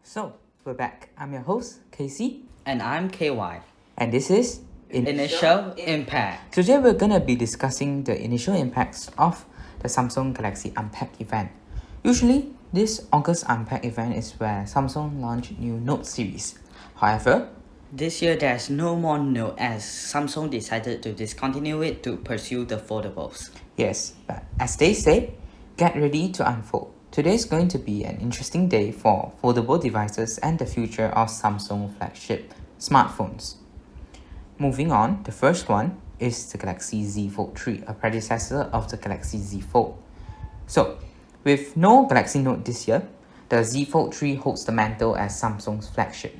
So, we're back. I'm your host, Casey. And I'm KY. And this is Initial Impact. Today we're gonna be discussing the initial impacts of the Samsung Galaxy Unpacked event. Usually, this August Unpacked event is where Samsung launch new Note series. However, This year there's no more Note as Samsung decided to discontinue it to pursue the foldables. yes, but as they say, get ready to unfold. Today is going to be an interesting day for foldable devices and the future of Samsung flagship smartphones. Moving on, the first one is the Galaxy Z Fold 3, a predecessor of the Galaxy Z Fold. So, with no Galaxy Note this year, the Z Fold 3 holds the mantle as Samsung's flagship.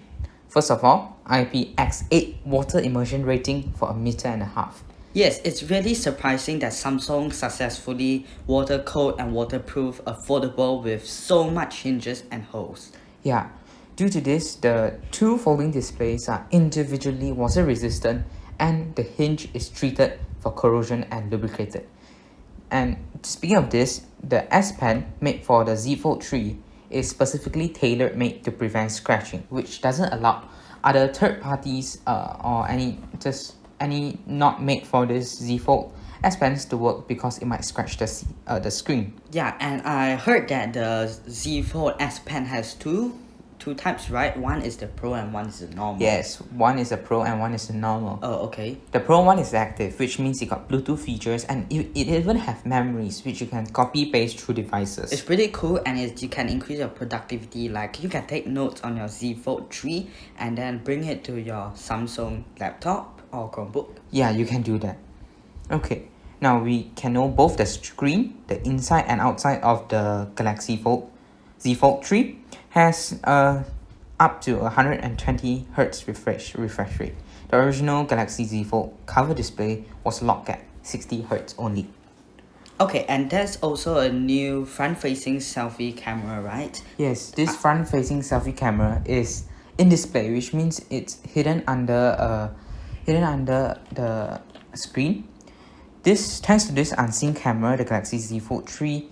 First of all, IPX8 water immersion rating for 1.5 meters. Yes, it's really surprising that Samsung successfully water coat and waterproof a foldable with so much hinges and holes. Yeah, due to this, the two folding displays are individually water resistant and the hinge is treated for corrosion and lubricated. And speaking of this, the S Pen made for the Z Fold 3 is specifically tailor made to prevent scratching, which doesn't allow other third parties or any not made for this Z Fold S Pens to work because it might scratch the screen. Yeah, and I heard that the Z Fold S Pen has two types, right? One is the Pro and one is the normal. Yes, one is a Pro and one is a normal. Oh, okay. The Pro one is active, which means it got Bluetooth features and it even have memories which you can copy paste through devices. It's pretty cool and you can increase your productivity. Like you can take notes on your Z Fold 3 and then bring it to your Samsung laptop or Chromebook. Yeah, you can do that. Okay, now we can know both the screen, the inside and outside of the Galaxy Fold Z Fold 3 has up to 120 Hz refresh rate. The original Galaxy Z Fold cover display was locked at 60 Hz only. Okay, and there's also a new front-facing selfie camera, right? Yes, this front-facing selfie camera is in display, which means it's hidden under the screen. This thanks to this unseen camera, the Galaxy Z Fold 3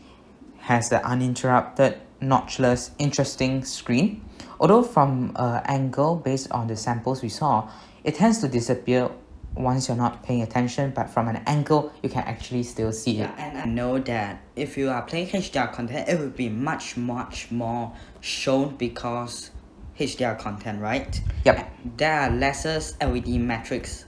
has the uninterrupted, notchless, interesting screen. Although from angle based on the samples we saw, it tends to disappear once you're not paying attention, but from an angle you can actually still see it. And I know that if you are playing HDR content, it will be much more shown because HDR content, right? Yep. There are lesser LED metrics,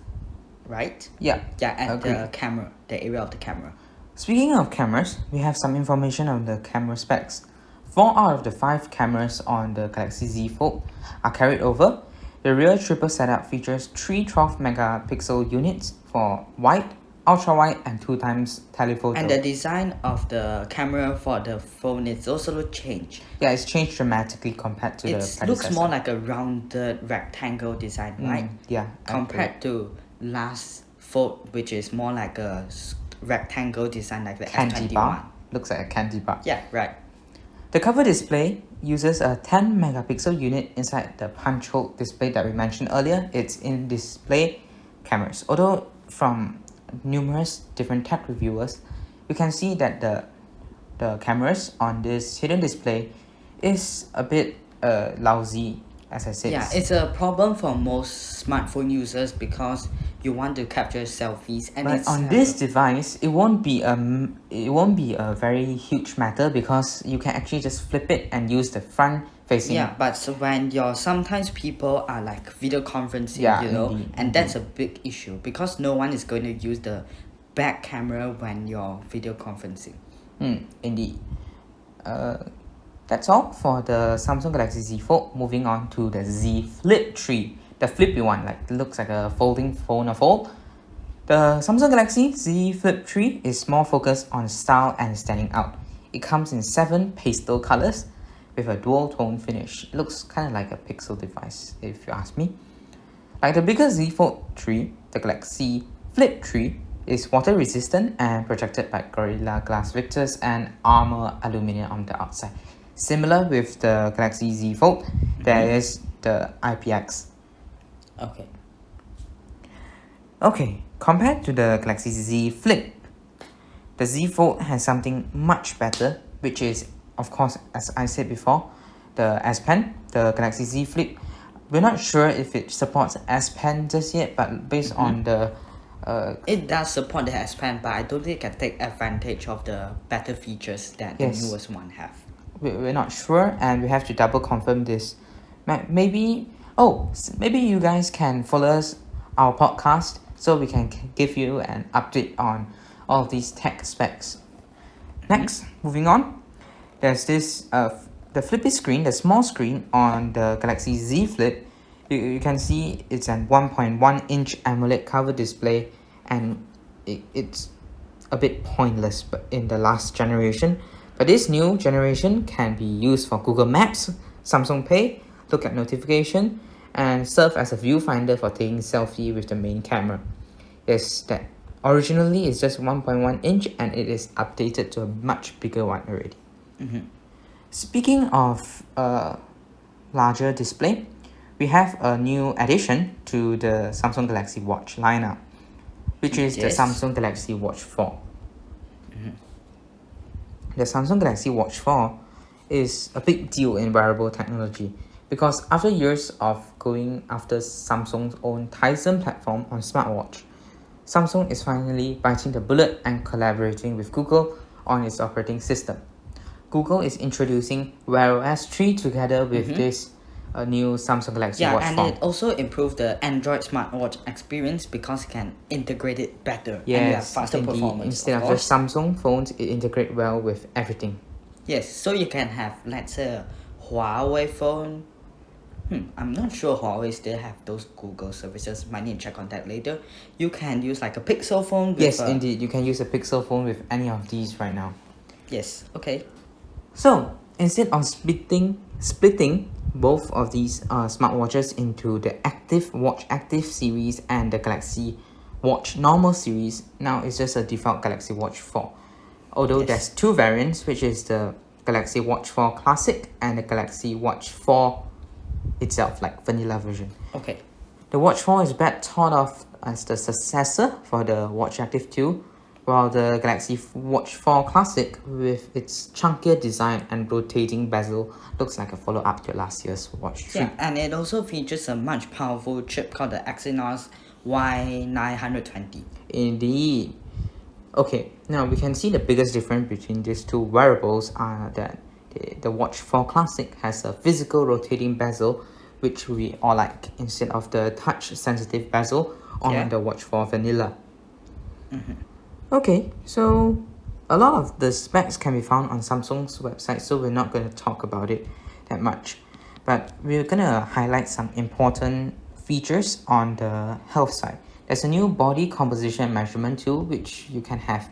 right? Yeah. Yeah, and Agreed. the camera, the area of the camera. Speaking of cameras, we have some information on the camera specs. 4 out of the 5 cameras on the Galaxy Z Fold are carried over. The rear triple setup features 3 12 megapixel units for wide, ultra-wide and 2x telephoto. And the design of the camera for the phone is also changed. Yeah, it's changed dramatically compared to the It predecessor. looks more like a rounded rectangle design, right? Yeah. Compared to last Fold, which is more like a rectangle design like the candy S21. bar. Looks like a candy bar. Yeah, right. The cover display uses a 10 megapixel unit inside the punch hole display that we mentioned earlier. It's in display cameras. Although from numerous different tech reviewers, we can see that the cameras on this hidden display is a bit lousy, as I said. Yeah, it's a problem for most smartphone users because you want to capture selfies and But it's on this device, it won't be a very huge matter because you can actually just flip it and use the front facing. yeah, but so when sometimes people are like video conferencing, Yeah, you know, indeed, and that's a big issue because no one is going to use the back camera when you're video conferencing. Indeed. That's all for the Samsung Galaxy Z Fold. Moving on to the Z Flip 3, the flippy one, like looks like a folding phone or fold. The Samsung Galaxy Z Flip 3 is more focused on style and standing out. It comes in 7 pastel colors with a dual tone finish. It looks kind of like a Pixel device, if you ask me. Like the bigger Z Fold 3, the Galaxy Flip 3 is water resistant and protected by Gorilla Glass Victus and Armor Aluminium on the outside. Similar with the Galaxy Z Fold, there is the IPX. Okay, compared to the Galaxy Z Flip, the Z Fold has something much better, which is, of course, as I said before, the S Pen, the Galaxy Z Flip. We're not sure if it supports S Pen just yet, but based on the It does support the S Pen, but I don't think it can take advantage of the better features that Yes. the newest one have. we're not sure, and we have to double confirm this. Maybe you guys can follow us, our podcast, so we can give you an update on all of these tech specs. Next, moving on, there's this the flippy screen, the small screen on the Galaxy Z Flip. You can see it's an 1.1 inch AMOLED cover display, and it's a bit pointless but in the last generation. But this new generation can be used for Google Maps, Samsung Pay, look at notification, and serve as a viewfinder for taking selfie with the main camera. Yes, that originally is just 1.1 inch and it is updated to a much bigger one already. Speaking of larger display, we have a new addition to the Samsung Galaxy Watch lineup, which is Yes. the Samsung Galaxy Watch 4. The Samsung Galaxy Watch 4 is a big deal in wearable technology because after years of going after Samsung's own Tizen platform on smartwatch, Samsung is finally biting the bullet and collaborating with Google on its operating system. Google is introducing Wear OS 3 together with this new Samsung Galaxy Yeah, Watch and 4. it also improved the Android smartwatch experience because it can integrate it better and you have Yes, faster indeed. performance. Instead of course. just Samsung phones, it integrates well with everything. Yes, so you can have, let's say, a Huawei phone. I'm not sure Huawei still have those Google services. Might need to check on that later. You can use like a Pixel phone with Yes, a... indeed. You can use a Pixel phone with any of these right now. Yes, okay. So instead of splitting both of these smartwatches into the Watch Active series and the Galaxy Watch Normal series, now it's just a default Galaxy Watch 4. Although Yes. there's two variants, which is the Galaxy Watch 4 Classic and the Galaxy Watch 4 itself, like vanilla version. Okay. The Watch 4 is best thought of as the successor for the Watch Active 2, while the Galaxy Watch 4 Classic, with its chunkier design and rotating bezel, looks like a follow-up to last year's Watch 3. Yeah, and it also features a much powerful chip called the Exynos Y920. Indeed. Okay, now we can see the biggest difference between these two wearables are that the Watch 4 Classic has a physical rotating bezel, which we all like, instead of the touch-sensitive bezel on the Watch 4 Vanilla. Okay, so a lot of the specs can be found on Samsung's website, so we're not going to talk about it that much. But we're going to highlight some important features on the health side. There's a new body composition measurement tool, which you can have.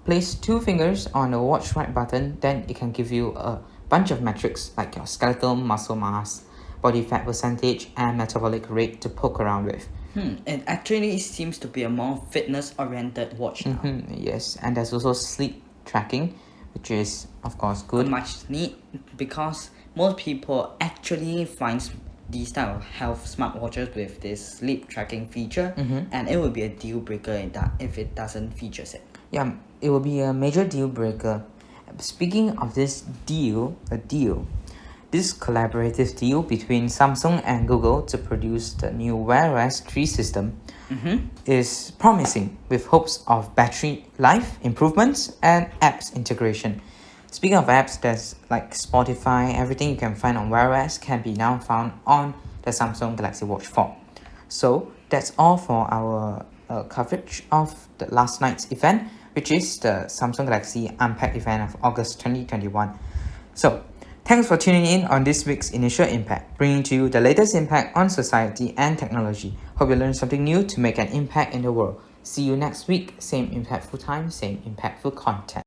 Place 2 fingers on the watch right button, then it can give you a bunch of metrics like your skeletal muscle mass, body fat percentage, and metabolic rate to poke around with. It actually seems to be a more fitness-oriented watch now. Yes, and there's also sleep tracking, which is of course good. Much need because most people actually find these type of health smartwatches with this sleep tracking feature, and it will be a deal breaker in that if it doesn't feature it. Yeah, it will be a major deal breaker. Speaking of this this collaborative deal between Samsung and Google to produce the new Wear OS 3 system is promising, with hopes of battery life improvements and apps integration. Speaking of apps, there's like Spotify, everything you can find on Wear OS can be now found on the Samsung Galaxy Watch 4. So that's all for our coverage of the last night's event, which is the Samsung Galaxy Unpacked event of August 2021. So thanks for tuning in on this week's Initial Impact, bringing to you the latest impact on society and technology. Hope you learned something new to make an impact in the world. See you next week, same impactful time, same impactful content.